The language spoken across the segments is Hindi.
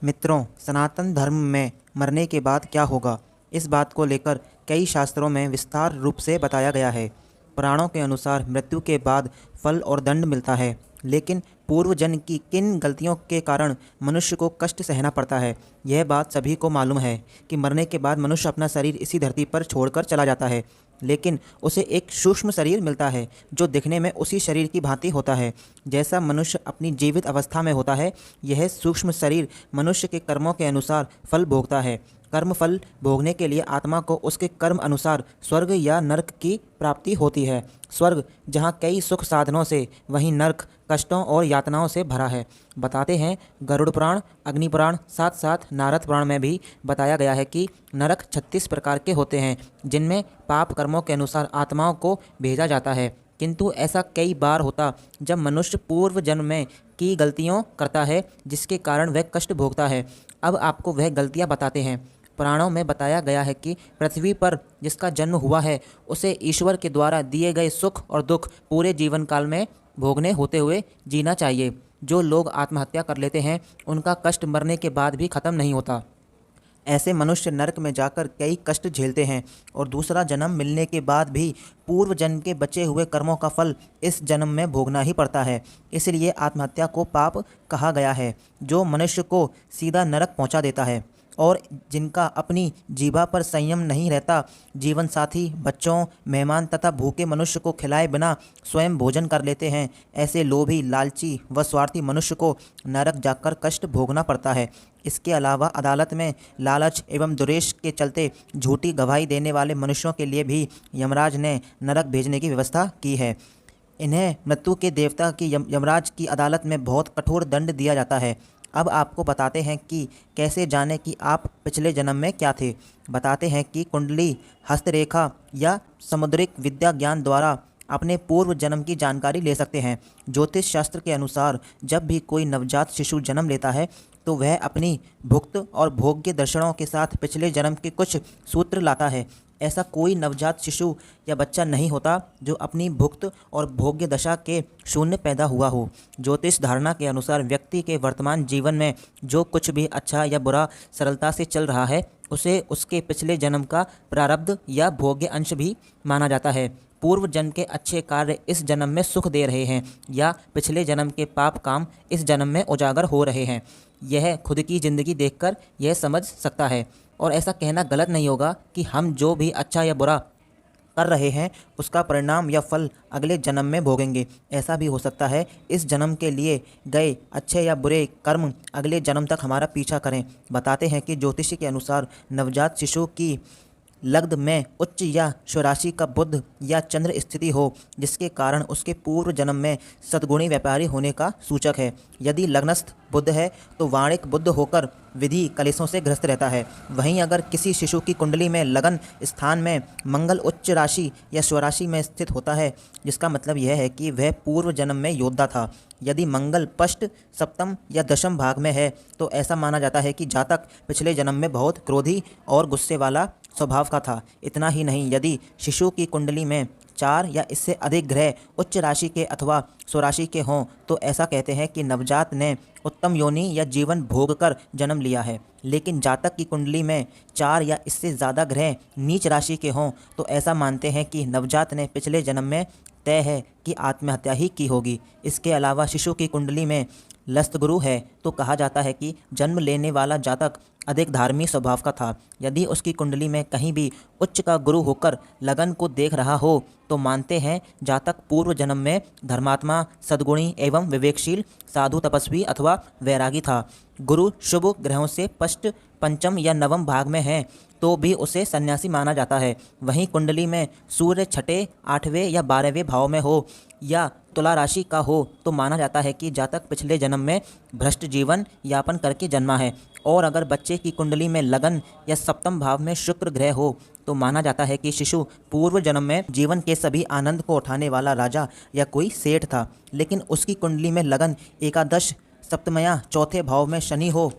मित्रों, सनातन धर्म में मरने के बाद क्या होगा, इस बात को लेकर कई शास्त्रों में विस्तार रूप से बताया गया है। पुराणों के अनुसार मृत्यु के बाद फल और दंड मिलता है, लेकिन पूर्व जन्म की किन गलतियों के कारण मनुष्य को कष्ट सहना पड़ता है, यह बात सभी को मालूम है कि मरने के बाद मनुष्य अपना शरीर इसी धरती पर छोड़कर चला जाता है, लेकिन उसे एक सूक्ष्म शरीर मिलता है जो दिखने में उसी शरीर की भांति होता है जैसा मनुष्य अपनी जीवित अवस्था में होता है। यह सूक्ष्म शरीर मनुष्य के कर्मों के अनुसार फल भोगता है। कर्म फल भोगने के लिए आत्मा को उसके कर्म अनुसार स्वर्ग या नरक की प्राप्ति होती है। स्वर्ग जहाँ कई सुख साधनों से, वहीं नरक कष्टों और यातनाओं से भरा है। बताते हैं गरुड़ पुराण, अग्नि पुराण, साथ साथ नारद पुराण में भी बताया गया है कि नरक 36 प्रकार के होते हैं, जिनमें पाप कर्मों के अनुसार आत्माओं को भेजा जाता है। किंतु ऐसा कई बार होता जब मनुष्य पूर्व जन्म में की गलतियों करता है, जिसके कारण वह कष्ट भोगता है। अब आपको वह गलतियाँ बताते हैं। पुराणों में बताया गया है कि पृथ्वी पर जिसका जन्म हुआ है, उसे ईश्वर के द्वारा दिए गए सुख और दुख पूरे जीवन काल में भोगने होते हुए जीना चाहिए। जो लोग आत्महत्या कर लेते हैं, उनका कष्ट मरने के बाद भी खत्म नहीं होता। ऐसे मनुष्य नरक में जाकर कई कष्ट झेलते हैं और दूसरा जन्म मिलने के बाद भी पूर्व जन्म के बचे हुए कर्मों का फल इस जन्म में भोगना ही पड़ता है। इसलिए आत्महत्या को पाप कहा गया है, जो मनुष्य को सीधा नरक पहुंचा देता है। और जिनका अपनी जीभा पर संयम नहीं रहता, जीवन साथी, बच्चों, मेहमान तथा भूखे मनुष्य को खिलाए बिना स्वयं भोजन कर लेते हैं, ऐसे लोभी, लालची व स्वार्थी मनुष्य को नरक जाकर कष्ट भोगना पड़ता है। इसके अलावा अदालत में लालच एवं दुरेश के चलते झूठी गवाही देने वाले मनुष्यों के लिए भी यमराज ने नरक भेजने की व्यवस्था की है। इन्हें मृत्यु के देवता की यमराज की अदालत में बहुत कठोर दंड दिया जाता है। अब आपको बताते हैं कि कैसे जाने कि आप पिछले जन्म में क्या थे। बताते हैं कि कुंडली, हस्तरेखा या समुद्रिक विद्या ज्ञान द्वारा अपने पूर्व जन्म की जानकारी ले सकते हैं। ज्योतिष शास्त्र के अनुसार जब भी कोई नवजात शिशु जन्म लेता है, तो वह अपनी भुक्त और भोग्य दर्शनों के साथ पिछले जन्म के कुछ सूत्र लाता है। ऐसा कोई नवजात शिशु या बच्चा नहीं होता जो अपनी भुक्त और भोग्य दशा के शून्य पैदा हुआ हो। ज्योतिष धारणा के अनुसार व्यक्ति के वर्तमान जीवन में जो कुछ भी अच्छा या बुरा सरलता से चल रहा है, उसे उसके पिछले जन्म का प्रारब्ध या भोग्य अंश भी माना जाता है। पूर्व जन्म के अच्छे कार्य इस जन्म में सुख दे रहे हैं या पिछले जन्म के पाप काम इस जन्म में उजागर हो रहे हैं, यह खुद की ज़िंदगी देखकर यह समझ सकता है। और ऐसा कहना गलत नहीं होगा कि हम जो भी अच्छा या बुरा कर रहे हैं, उसका परिणाम या फल अगले जन्म में भोगेंगे। ऐसा भी हो सकता है इस जन्म के लिए गए अच्छे या बुरे कर्म अगले जन्म तक हमारा पीछा करें। बताते हैं कि ज्योतिषी के अनुसार नवजात शिशु की लग्न में उच्च या स्वराशि का बुध या चंद्र स्थिति हो, जिसके कारण उसके पूर्व जन्म में सद्गुणी व्यापारी होने का सूचक है। यदि लग्नस्थ बुध है तो वाणिक बुध होकर विधि कलेशों से ग्रस्त रहता है। वहीं अगर किसी शिशु की कुंडली में लगन स्थान में मंगल उच्च राशि या स्वराशि में स्थित होता है, जिसका मतलब यह है कि वह पूर्व जन्म में योद्धा था। यदि मंगल पष्ट, सप्तम या दशम भाग में है, तो ऐसा माना जाता है कि जातक पिछले जन्म में बहुत क्रोधी और गुस्से वाला स्वभाव का था। इतना ही नहीं, यदि शिशु की कुंडली में 4 या इससे अधिक ग्रह उच्च राशि के अथवा स्वराशि के हों, तो ऐसा कहते हैं कि नवजात ने उत्तम योनि या जीवन भोग कर जन्म लिया है। लेकिन जातक की कुंडली में 4 या इससे ज़्यादा ग्रह नीच राशि के हों, तो ऐसा मानते हैं कि नवजात ने पिछले जन्म में तय है कि आत्महत्या ही की होगी। इसके अलावा शिशु की कुंडली में लस्त गुरु है तो कहा जाता है कि जन्म लेने वाला जातक अधिक धार्मिक स्वभाव का था। यदि उसकी कुंडली में कहीं भी उच्च का गुरु होकर लगन को देख रहा हो, तो मानते हैं जातक पूर्व जन्म में धर्मात्मा, सद्गुणी एवं विवेकशील साधु, तपस्वी अथवा वैरागी था। गुरु शुभ ग्रहों से पष्ट, पंचम या नवम भाग में है तो भी उसे सन्यासी माना जाता है। वहीं कुंडली में सूर्य छठे, 8वें या 12वें भाव में हो या तुला राशि का हो, तो माना जाता है कि जातक पिछले जन्म में भ्रष्ट जीवन यापन करके जन्मा है। और अगर बच्चे की कुंडली में लगन या सप्तम भाव में शुक्र ग्रह हो, तो माना जाता है कि शिशु पूर्व जन्म में जीवन के सभी आनंद को उठाने वाला राजा या कोई सेठ था। लेकिन उसकी कुंडली में लगन एकादश, सप्तमया, चौथे भाव में शनि हो,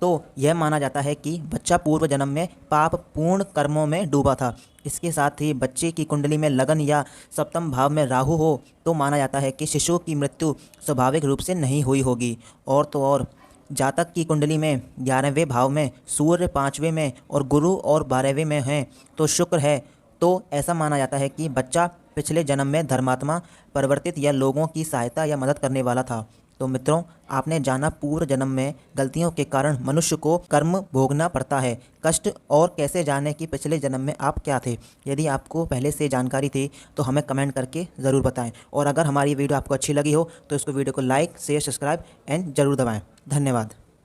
तो यह माना जाता है कि बच्चा पूर्व जन्म में पाप पूर्ण कर्मों में डूबा था। इसके साथ ही बच्चे की कुंडली में लगन या सप्तम भाव में राहु हो, तो माना जाता है कि शिशु की मृत्यु स्वाभाविक रूप से नहीं हुई होगी। और तो और जातक की कुंडली में 11वें भाव में सूर्य 5वें में और गुरु और 12वें में हैं तो शुक्र है, तो ऐसा माना जाता है कि बच्चा पिछले जन्म में धर्मात्मा परिवर्तित या लोगों की सहायता या मदद करने वाला था। तो मित्रों, आपने जाना पूर्व जन्म में गलतियों के कारण मनुष्य को कर्म भोगना पड़ता है, कष्ट, और कैसे जाने कि पिछले जन्म में आप क्या थे। यदि आपको पहले से जानकारी थी तो हमें कमेंट करके ज़रूर बताएं, और अगर हमारी वीडियो आपको अच्छी लगी हो तो इसको वीडियो को लाइक शेयर सब्सक्राइब एंड ज़रूर दबाएं। धन्यवाद।